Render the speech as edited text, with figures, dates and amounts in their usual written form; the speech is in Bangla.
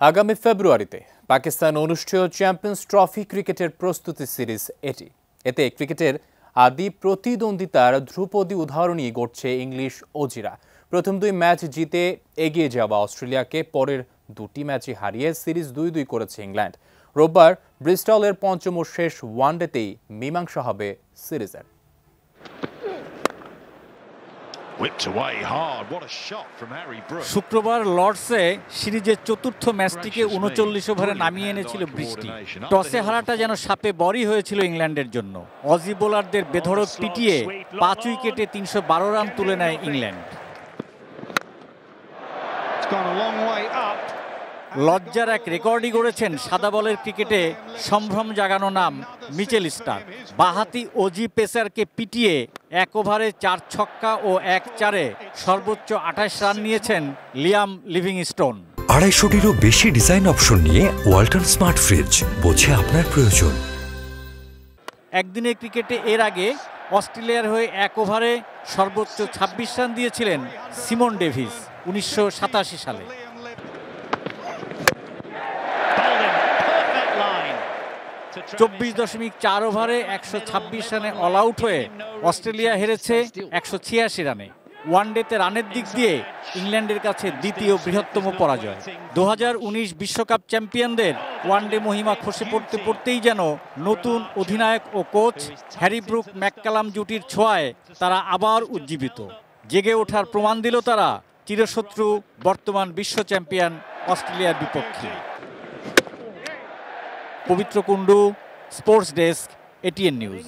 আগামী ফেব্রুয়ারিতে পাকিস্তান অনুষ্ঠেয় চ্যাম্পিয়ন্স ট্রফি ক্রিকেটের প্রস্তুতি সিরিজ এটি। এতে ক্রিকেটের আদি প্রতিদ্বন্দ্বিতার ধ্রুপদী উদাহরণই গড়ছে ইংলিশ অজিরা। প্রথম দুই ম্যাচ জিতে এগিয়ে যাওয়া অস্ট্রেলিয়াকে পরের দুটি ম্যাচই হারিয়ে সিরিজ ২-২ করেছে ইংল্যান্ড। রোববার ব্রিস্টলের পঞ্চম ও শেষ ওয়ানডেতেই মীমাংসা হবে সিরিজের। শুক্রবার লর্ডসে সিরিজের চতুর্থ ম্যাচটিকে ৩৯ ওভারে নামিয়ে এনেছিল বৃষ্টি। টসে হারাটা যেন সাপে বরই হয়েছিল ইংল্যান্ডের জন্য। অজি বোলারদের বেধড়ক পিটিয়ে ৫ উইকেটে ৩১২ রান তুলে নেয় ইংল্যান্ড। লজ্জার এক রেকর্ডই গড়েছেন সাদা বলের ক্রিকেটে সম্ভ্রম জাগানো নাম মিচেল স্টার্ক। বাঁহাতি অজি পেসারকে পিটিয়ে ১ ওভারে ৪ ছক্কা ও ১ চারে সর্বোচ্চ ২৮ রান নিয়েছেন লিয়াম লিভিংস্টোন। ২৫০টিরও বেশি ডিজাইন অপশন নিয়ে ওয়ালটন স্মার্ট ফ্রিজ, বোঝে আপনার প্রয়োজন। একদিনের ক্রিকেটে এর আগে অস্ট্রেলিয়ার হয়ে ১ ওভারে সর্বোচ্চ ২৬ রান দিয়েছিলেন সিমন ডেভিস ১৯৮৭ সালে। ২৪.৪ ওভারে ১২৬ রানে অল আউট হয়ে অস্ট্রেলিয়া হেরেছে ১৮৬ রানে। ওয়ানডেতে রানের দিক দিয়ে ইংল্যান্ডের কাছে দ্বিতীয় বৃহত্তম পরাজয়। ২০১৯ বিশ্বকাপ চ্যাম্পিয়নদের ওয়ানডে মহিমা খসে পড়তে পড়তেই যেন নতুন অধিনায়ক ও কোচ হ্যারি ব্রুক ম্যাককালাম জুটির ছোঁয়ায় তারা আবার উজ্জীবিত। জেগে ওঠার প্রমাণ দিল তারা চিরশত্রু বর্তমান বিশ্ব চ্যাম্পিয়ন অস্ট্রেলিয়ার বিপক্ষে। পবিত্র Kundu, sports desk, ATN news.